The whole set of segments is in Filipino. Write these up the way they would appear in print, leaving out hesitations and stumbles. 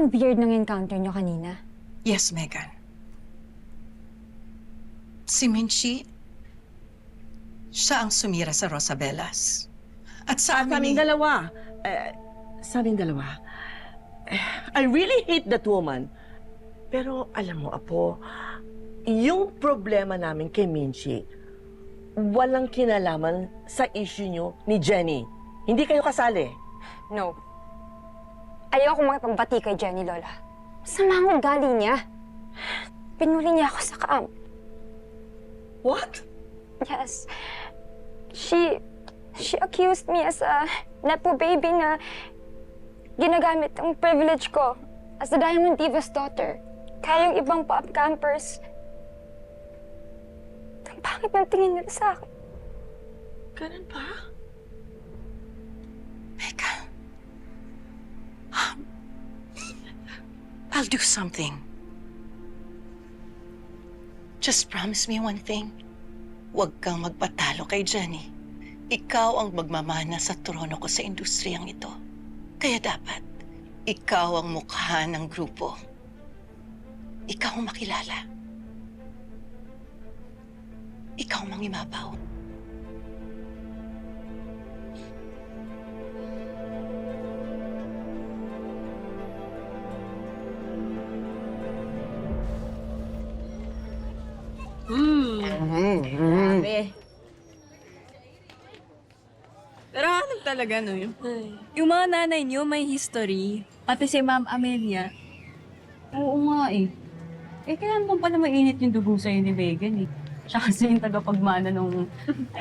ang weird ng encounter nyo kanina? Yes, Megan. Si Minchi, siya ang sumira sa Rosabellas. At sa amin Sa aming dalawa. I really hate that woman. Pero alam mo, Apo, yung problema namin kay Minchi, walang kinalaman sa issue nyo ni Jenny. Hindi kayo kasali. No. Ayoko makipagbati kay Jenny, Lola. Masama ang ugali niya. Pinuli niya ako sa camp. What? Yes. She accused me as a nepo baby na ginagamit ang privilege ko as the Diamond Diva's daughter. Kaya yung ibang pop campers, ang pangit ng tingin nila sa akin. Ganun pa? Megan, I'll do something. Just promise me one thing. Huwag kang magpatalo kay Jenny. Ikaw ang magmamana sa trono ko sa industriyang ito. Kaya dapat, ikaw ang mukha ng grupo. Ikaw ang makilala. Ikaw ang mangimabaw. Grabe. Pero ano talaga, no? Yung mga nanay niyo may history. Pati si Ma'am Amelia. Oo nga eh. Kailan mo pala mainit yung dugo sa'yo ni Megan eh. Siya kasi yung tagapagmana nung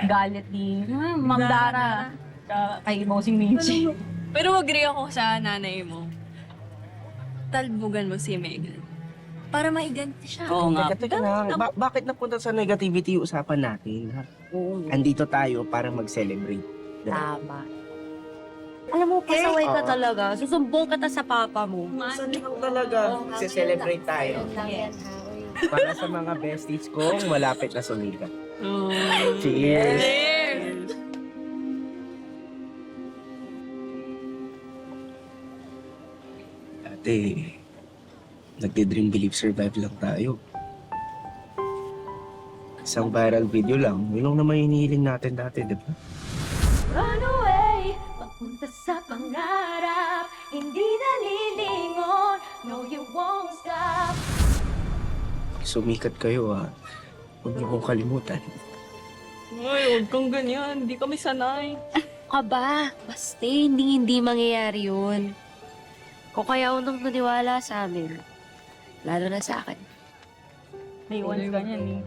galit ni Ma'am Dara. Kay Bossing Minchi. Pero agree ako sa nanay mo. Talbugan mo si Megan. Para maiganti siya. Oo nga. Teka lang, bakit napunta sa negativity yung usapan natin? Ha? Andito tayo para mag-celebrate. Tama. Alam mo, pasaway ka talaga. Susumbong ka sa papa mo. Saan lang talaga? Celebrate tayo. Para sa mga besties kong malapit na sumikat. Cheers! Ate, nagdi-dream believe survive lang tayo. Isang viral video lang, yun lang naman hinihiling natin dati, di ba? Run away, papunta sa pangarap. Hindi nalilingon, no you won't stop. Sumikat kayo ha. Huwag niyo kong kalimutan. Ay, huwag kang ganyan. Hindi kami sanay. Aba, basta hindi mangyayari yun. Kung kaya unang naniwala sa amin, lalo na sa akin. May once ganyan eh.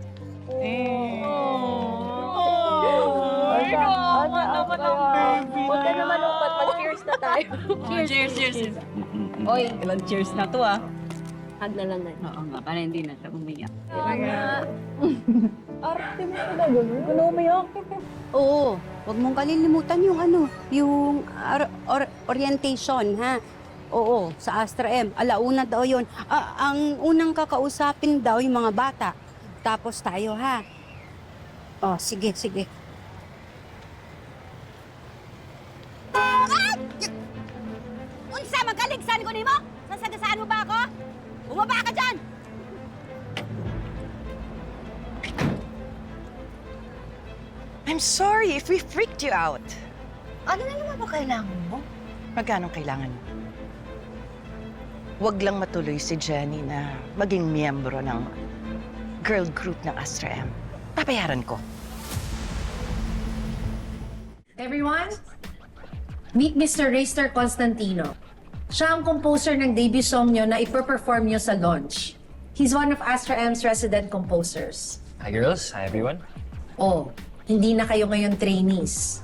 Huwag ka naman upat, mag-cheers na tayo. Cheers. Oy, Ilang cheers na to ah. hug na lang na. Oo nga, para hindi na siya umiyak. Oo, huwag mong kalilimutan yung yung orientation, ha? Oo, sa Astra M. Alauna daw yun. Ang unang kakausapin daw yung mga bata. Tapos tayo, ha? Oh, sige. Unsa, magaligsan ko nimo? Sasagasaan mo ba ako? Bumaba ka dyan! I'm sorry if we freaked you out. Ano na naman ba kailangan mo? Magkano kailangan mo? Huwag lang matuloy si Jenny na maging miyembro ng girl group ng Astra M. Papayaran ko. Everyone, meet Mr. Raster Constantino. Siya ang composer ng debut song nyo na iperperform nyo sa launch. He's one of Astra M's resident composers. Hi girls, hi everyone. Oh, hindi na kayo ngayon trainees.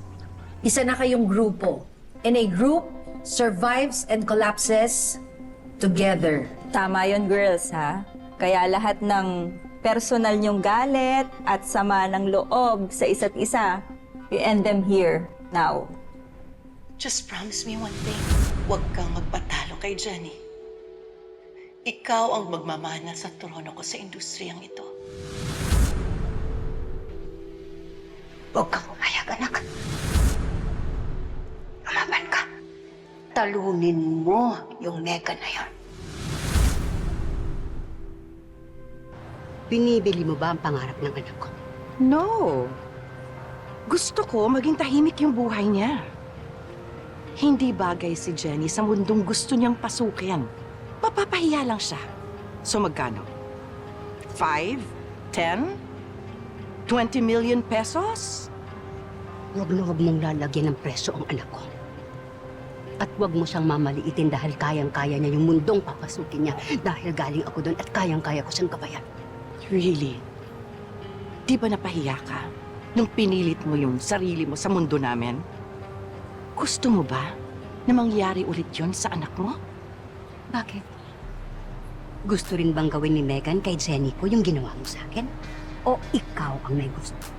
Isa na kayong grupo. And a group survives and collapses together. Tama yun, girls, ha? Kaya lahat ng personal nyong galit at sama ng loob sa isa't isa, you end them here, now. Just promise me one thing. Huwag kang magpatalo kay Jenny. Ikaw ang magmamana sa trono ko sa industriyang ito. Huwag kang umayag, anak. Lumaban ka. Talunin mo yung Megan na yon. Binibili mo ba ang pangarap ng anak ko? No. Gusto ko maging tahimik yung buhay niya. Hindi bagay si Jenny sa mundong gusto niyang pasukin. Mapapahiya lang siya. So magkano? 5? 10? 20 million pesos? Huwag na huwag mong lalagyan ng presyo ang anak ko. At huwag mo siyang mamaliitin dahil kayang-kaya niya yung mundong papasukin niya dahil galing ako doon at kayang-kaya ko siyang gabayan. Really? Di ba napahiya ka nung pinilit mo yung sarili mo sa mundo namin? Gusto mo ba na mangyari ulit yon sa anak mo? Bakit? Gusto rin bang gawin ni Megan kay Jenny ko yung ginawa mo sa akin? O ikaw ang may gusto?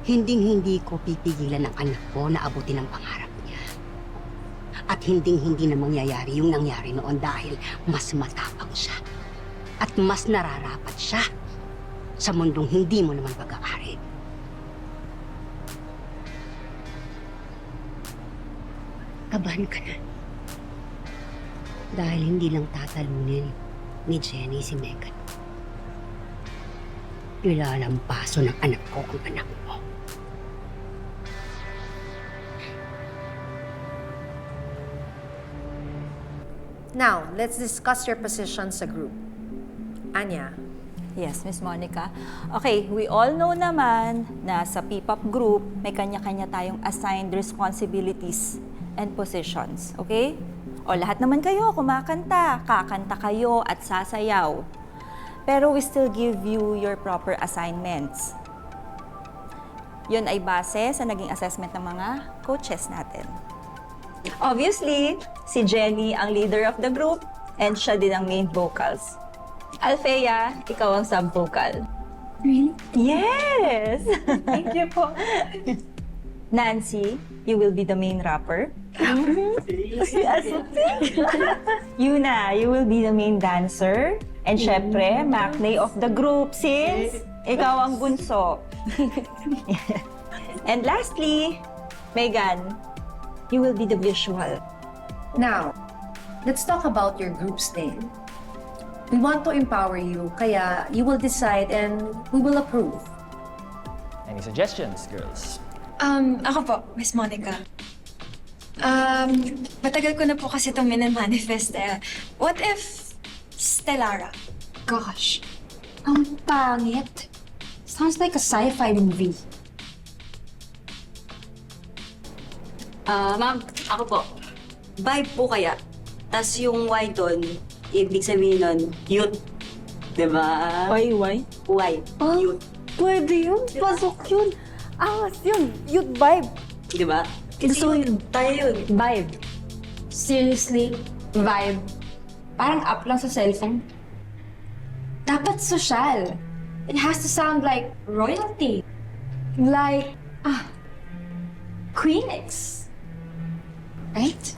Hinding-hindi ko pipigilan ang anak ko na abutin ang pangarap niya. At hinding-hindi na mangyayari yung nangyari noon dahil mas matapang siya. At mas nararapat siya sa mundong hindi mo naman pag-aari. Kabahan ka na. Dahil hindi lang tatalunin ni Jenny si Megan. Ilalampaso ng anak ko ang anak mo. Now, let's discuss your position sa group. Anya, Yes, Miss Monica. Okay, we all know naman na sa P-pop group, may kanya-kanya tayong assigned responsibilities and positions, okay? O lahat naman kayo kumakanta, kakanta kayo at sasayaw. Pero we still give you your proper assignments. Yun ay base sa naging assessment ng mga coaches natin. Obviously, si Jenny ang leader of the group and siya din ang main vocals. Althea, ikaw ang sub-vocal. Really? Yes! Thank you po. Nancy, you will be the main rapper. Yuna, you will be the main dancer. And syempre, Maknae of the group since ikaw ang bunso. And lastly, Megan, you will be the visual. now, let's talk about your group's name. We want to empower you, kaya you will decide and we will approve. Any suggestions, girls? Ako po, Miss Monica. Matagal ko na po kasi itong minamanifest eh. What if Stellara? Gosh, ang pangit. Sounds like a sci-fi movie. Ma'am, ako po. Vibe po kaya. Tas yung Y doon, ibig sabihin nun, youth. Diba? Why? Y. Youth. Pwede yun. Pasok yun. Angas yun. Youth vibe. Diba? Gusto yun. Tayo yun. Vibe. Seriously? Vibe? Parang up lang sa cellphone. Dapat social. It has to sound like royalty. Like, Queenix. Right?